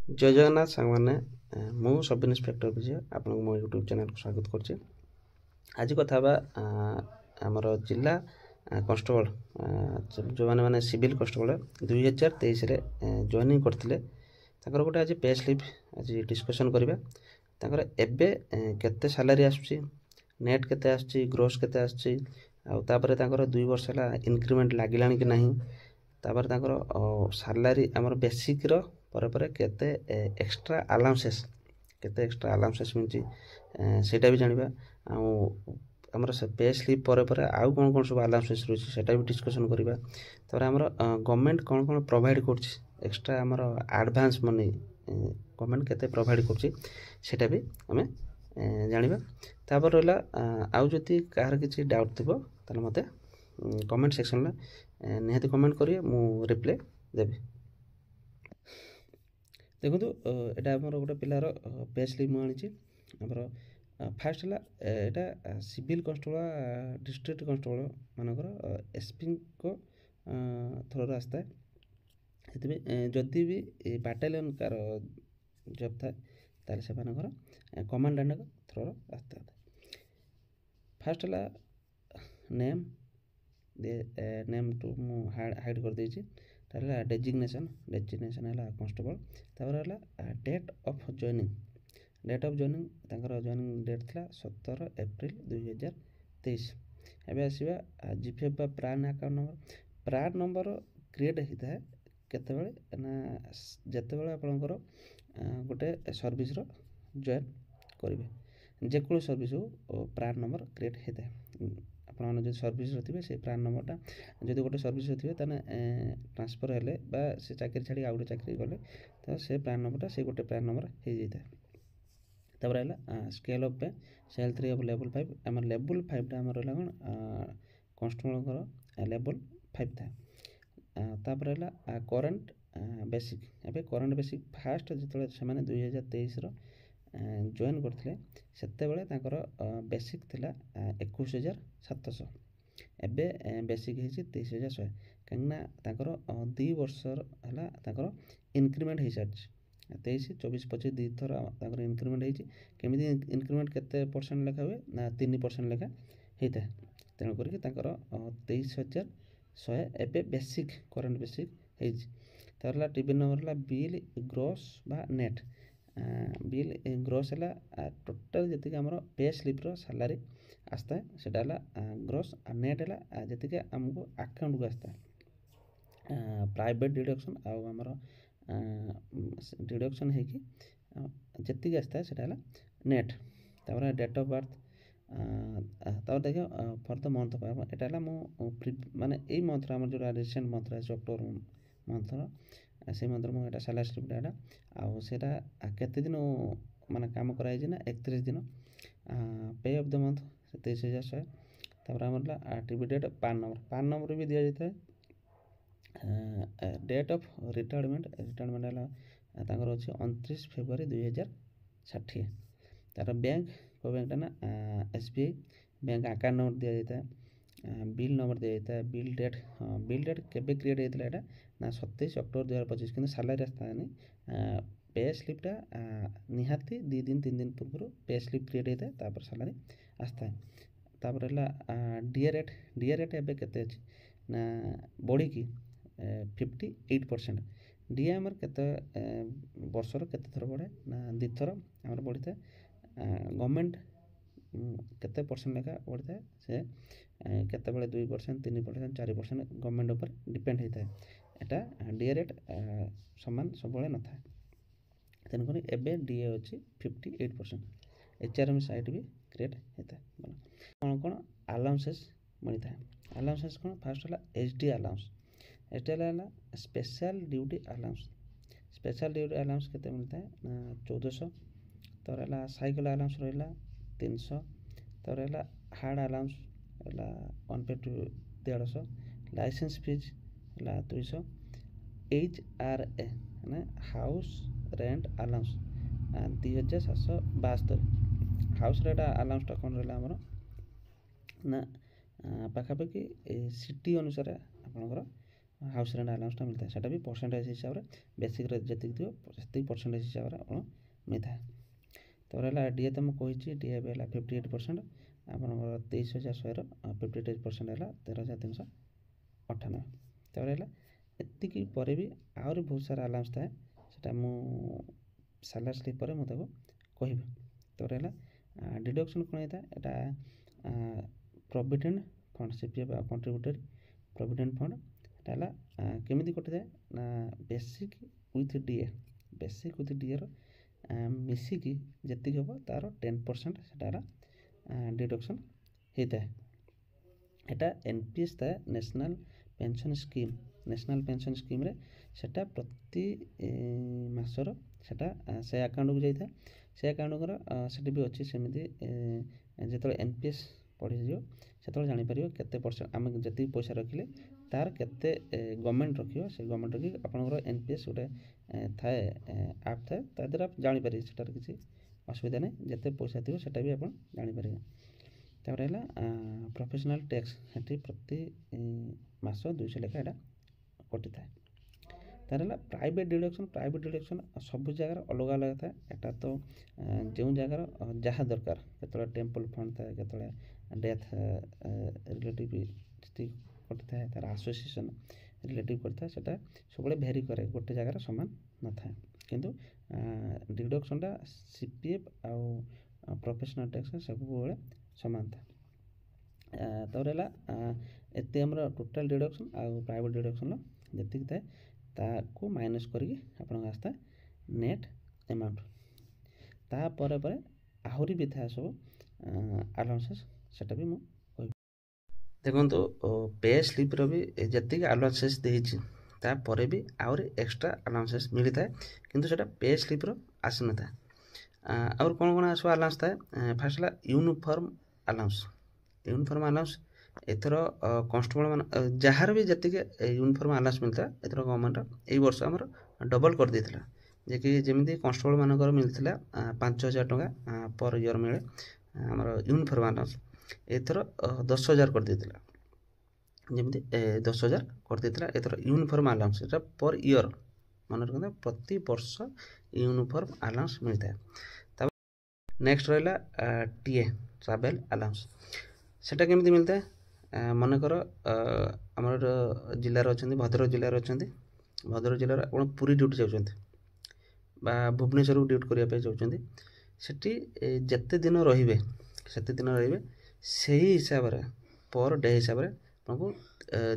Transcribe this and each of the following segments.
जय जगन्नाथ सांगने मु sub inspector विजय आपन मो यूट्यूब चैनल को स्वागत करछि। आज कथा बा हमर जिला कांस्टेबल जो माने सिविल कांस्टेबल 2023 रे जॉइनिंग करथिले ताकर गोटे आज पे स्लिप आज डिस्कशन करबा। ताकर एबे केते सैलरी आछी, नेट केते आछी, ग्रोस केते आछी, आ तापर ताकर 2 वर्ष हला इंक्रीमेंट लागिलानी कि नाही, तापर ताकर सैलरी हमर बेसिक रो पर केते एक्स्ट्रा अलाउंसेस मिलची सेटा भी जानिबा। आ हमर पे स्लिप पर आउ कोन कोन सब अलाउंसेस रहची सेटा भी डिस्कशन करबा। तापर हमर गवर्नमेंट कोन कोन प्रोवाइड करची एक्स्ट्रा हमर एडवांस मनी गवर्नमेंट केते प्रोवाइड करची सेटा भी हमें जानिबा। तापर रहला आउ जति कार किछि डाउट थिबो तले मते कमेंट सेक्शन में निहाती कमेंट करिए, मु रिप्लाई देबी। देखो एटा हमर गोटे पिलार पे स्लिप मु आनिछि। हमर फास्ट हला एटा सिविल कांस्टेबल डिस्ट्रिक्ट कांस्टेबल मानकर एसपी को थ्रो रास्ता हेतबे जदि भी बाटालियन कार जब था ताले से मानकर कमांडेंट थ्रो रास्ता। फास्ट हला नेम टू मु हाइड कर देछि। ताला डेजिग्नेशन है कांस्टेबल। तापर है डेट ऑफ जॉइनिंग तांकर जॉइनिंग डेट था 17 एप्रिल 2023। एबे आसीबा जीपीएफ बा प्रान नंबर क्रिएट होता है केतेबेले ना जेतेबेले आपनकर गोटे सर्विस रो जॉइन करिवे। जेकुल सर्विस हो प्रान नंबर क्रिएट होता है। आपन जो सर्विस रे से प्रान नंबरटा जदि गोटे सर्विस रे ताने ट्रांसफर हेले बा से चाकरी छाड़ी आ गोटे चाकरी गले तो से प्रान नंबरटा से गोटे प्रान नंबर हो जाता है। तापर है स्केल ऑफ पे सेल 3 ऑफ लेवल 5 हमर लेवल 5 टा हमर रहला कोन कांस्टेबल को लेवल 5 था। तापर है करंट बेसिक। एबे करंट बेसिक फास्ट जतले से माने 2023 रो जॉइन करथिले सेते बेले ताकर बेसिक थिला 21700। एबे बेसिक हेछि 23100 कना ताकर 2 वर्ष हला ताकर इंक्रीमेंट हे सारछि। 23 24 25 2 थर ताकर इंक्रीमेंट हेछि। केमिति इंक्रीमेंट केते परसेंट लेखा हुए ना 3% लेखा हेता। तेन करके ताकर 23100 एबे बेसिक करंट बेसिक हेछि। तारला टीबी नंबर ला बिल ग्रोस बा नेट बिल ग्रोस है टोटल जी आम पे स्लिप रो सैलरी आसता है सेटा ग्रोस नेट है जी आमको अकाउंट को आसता है प्राइवेट डिडक्शन आमर डिडक्शन होगी जी आसता है सेटा नेट। तापर डेट ऑफ बर्थ तापर देखिए फॉर द मंथ एटा माने यही मंथ आम जो रिसेंट मंथ रही अक्टोबर मंथ से मंथ मुझे सैलरी स्लिप डाटा आउ सेटा केते दिन माने काम कराई ना 31 दिन पे ऑफ द मंथ 23100। तापर आमर टीबी डेट पान नंबर भी दिया जाता है। डेट ऑफ रिटायरमेंट है तांकर अछि 29 फरवरी 2060। तार बैंक को बैंक ना एसबीआई बैंक अकाउंट नंबर दिया जाता है। बिल नंबर दिया जाता है। बिल डेट केबे क्रिएट होता है ना 27 अक्टोबर 2025 किंतु सैलरी आसता नहीं पे स्लिपटा निहाती 2 दिन 3 दिन पूर्व पे स्लिप क्रिएट होता है तापर सैलरी आसता है। तापर है डी रेट एबे केते अछि ना बढ़ी की 58%। डी आमर केते वर्षर केते थर बढ़े ना 2 थर आमर बढ़ी था। गवर्नमेंट केते परसेंट लेखा बढ़ता है से केते बेले 2% 3% 4% गवर्नमेंट ऊपर डिपेंड होता है। एटा डी रेट समान सब बेले न था। तेणुक एबे डी अच्छी 58%। एचआरएम साइट भी क्रिएट होता है। कौन कौन अलाउंसेस मिलता है अलाउंसेस कौन फास्ट है एचडी अलाउंस। एचडी है special duty allowance. Special duty allowance केते मिलता है ना 1400। तर है साइकिल अलाउंस रहा 300। तर है हार्ड अलाउंस है 150 लाइसेंस फीस है 200। HRA माने house rent allowance 2772। House rent अलाउंसटा कौन रहा आमर ना पाखापाखि सिटी अनुसार आपंकर हाउस रेंट आलाउंसटा मिलता है सेटा भी परसेंटेज हिसाब से बेसिक जति थी से परसेंटेज हिसाब से आप मिलता है। तो है डीए तो मुझे डीए भी है 58% आपंकर 23,100 58% है 13,398। तो एतिकी पर भी आहरी बहुत सारा अलाउंस थाए सेटा मु सैलरी स्लिप पर मुझे कहबी। तो है डिडक्शन कौन होता है यहाँ provident fund CPF contributory provident fund है केमी कटि थाए ना बेसिक विथ डीए मिसिकी जी हम तार 10% से डिडक्शन होता है। एटा एनपीएस था नेशनल पेंशन स्कीम रे सेटा प्रति मासर सेटा से अकाउंट को जाता है से अकाउंट से भी अच्छी सेमती जो एनपीएस पढ़ी जो जापर केते परसेंट आम जी पैसा रखिले तार केते गवर्नमेंट रखियो से गवर्नमेंट रखी आपंकर एनपीएस गोटे थाए आप थाए ता द्वारा आप जापर सेटार किसी असुविधा नहीं जिते पैसा थी सेटा भी आप जापर। तापर है प्रोफेशनल टैक्स ये प्रति मास 200 लेखा यहाँ कटि थाए। तार है प्राइवेट डिडक्शन सब जगार अलग अलग था यहाँ तो जो जगार जहाँ दरकार केत टेम्पल फंड था केत डेथ रिलेटिव कटि थाए तार एसोसिएशन रिलेटिव करता सेटा सब भेरी करे गोटे जगार सामान न था किंतु डिडक्शनटा सीपीएफ आउ प्रोफेशनल टैक्स सब सामान था। तो एते हमर टोटल डिडक्शन आउ प्राइवेट डिडक्शन जी थाए ताको माइनस करके आपन आस्था नेट अमाउंट तापर आहरी भी था सब अलाउंसेस सेटा भी मु देखो तो पे स्लिप रो भी जी अलाउंसेस देछि तापर भी आहरी एक्स्ट्रा अलाउंसेस मिलता है किंतु सेटा पे स्लिप रो आसी न था। और कौन कौन सब अलाउंस था फर्स्ट है यूनिफॉर्म अलाउंस एथर कन्स्टेबल मान जार भी जी यूनिफॉर्म अलाउंस मिलता एथर गवर्नमेंट यही वर्ष आमर डबल कर देता जे कि जमी कन्स्टेबल मानकर मिलता 5,000 टंका पर ईयर मिले आमर यूनिफॉर्म अलाउंस एथर 10,000 कर देता जमी 10,000 कर देता एथर यूनिफॉर्म अलाउंस पर ईयर मन रखते प्रति वर्ष यूनिफॉर्म अलाउंस मिलता है। नेक्स्ट रहा टीए ट्रैवल अलाउंस सेटा केमती मिलता है मनकर आमर जिलार अच्छा भद्रक जिलार अच्छा भद्रक जिलार आप पुरी ड्यूटी जाऊँच भुवनेश्वर ड्यूटी करने चाहते सेठी जेते दिन रे से दिन रे से हिसाब से पर डे हिसाब से आपको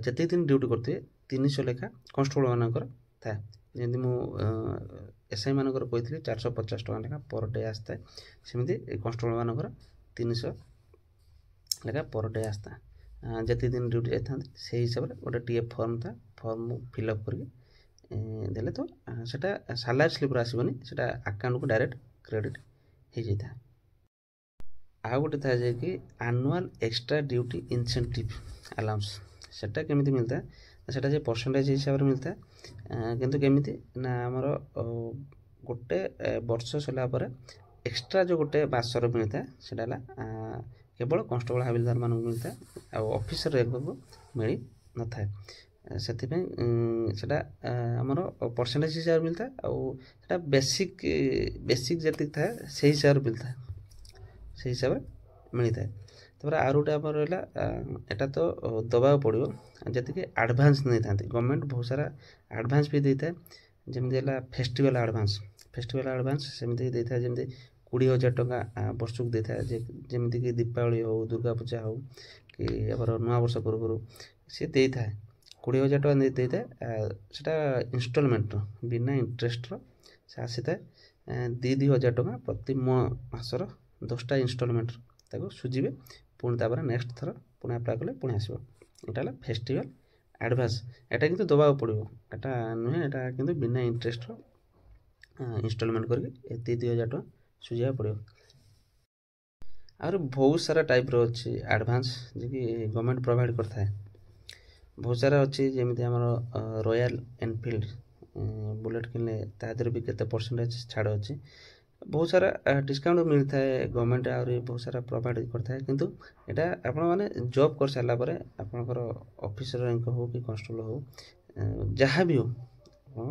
जिते दिन ड्यूटी करते 300 लेखा कन्स्टेबल मानकर था जमी मु एसआई मानकर कही 450 टका लेखा पर डे आसता है सेमती कन्स्टेबल मानकर 300 लेखा पर डे आसता जिते दिन ड्यूटी जाता से हिसाब से गोटे टीए फॉर्म था फॉर्म फिलअप करके देले तो सेटा सैलरी स्लिप आसबनी सेटा अकाउंट को डायरेक्ट क्रेडिट हो जाता है। आ गोटे था जे कि annual extra duty incentive allowance सेटा केमिति मिलता है सेटा जे परसेंटेज हिसाब से मिलता है किंतु केमिति ना आमर गोटे वर्ष सरला पर एक्स्ट्रा जो गोटे मासर मिलता है सेटा केवल कन्स्टेबल हाविलदार मान मिलता है आ ऑफिसर रैंक को मिल न था से आमर परसेंटेज हिसाब से मिलता है आ बेसिक जी था से हिसाब से मिलता है से हिसाब से मिलता है। तापर आर गोटे आम रहा एटा तो दबा पड़ो जी आडभांस नहीं था गवर्नमेंट बहुत सारा आडभांस भी देता है जमी फेस्टिवल आडभांस सेमती देता है जमी 20,000 टका वर्ष को देता है जमीक दीपावली हो दुर्गा पूजा हो कि नुआ वर्ष पूर्व सी देता है 20,000 टका देता है सेटा इंस्टॉलमेंट बिना इंटरेस्ट से आसी था 2,000 टका प्रति मासर 10टा इंस्टॉलमेंट सुझे पुणी तापर नेक्स्ट थर पुणी अप्लाई कले पुणी आसो यहाँ फेस्टिवल एडभांस एटा किंतु दबा पड़ो एटा नुहे एटा किंतु बिना इंटरेस्ट इंस्टॉलमेंट करके 2,000 टका सुझा पड़ो। और बहुत सारा टाइप रो अच्छी एडभांस जी गवर्नमेंट प्रोवाइड करता है बहुत सारा अच्छी जमी आम रॉयल एनफील्ड बुलेट किनले तादर भी केते परसेंटेज छाड़ अच्छी बहुत सारा डिस्काउंट मिलता है गवर्नमेंट और बहुत सारा प्रोवाइड करता है किंतु एटा आपण माने जॉब कर सारा पर आपनकर ऑफिसर रैंक हो कि कांस्टेबल हो ଯାହା ବି ହଉ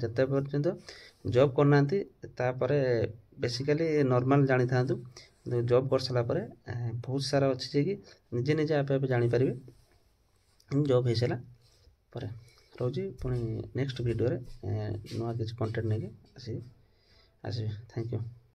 ଯେତେ ପର୍ଯ୍ୟନ୍ତ ଜବ୍ କରୁନାହାନ୍ତି ତାପରେ ବେସିକାଲି ନର୍ମାଲ୍ ଜାଣିଥାନ୍ତୁ। କିନ୍ତୁ ଜବ୍ କରିସାରିଲା ପରେ ବହୁତ ସାରା ଅଛି ଯେ କି ନିଜେ ନିଜେ ଆପେ ଆପେ ଜାଣିପାରିବେ ଜବ୍ ହେଇସାରିଲା ପରେ। ରହୁଛି ପୁଣି ନେକ୍ସଟ ଭିଡ଼ିଓରେ ନୂଆ କିଛି କଣ୍ଟେଣ୍ଟ ନେଇକି ଆସିବି। Thank you.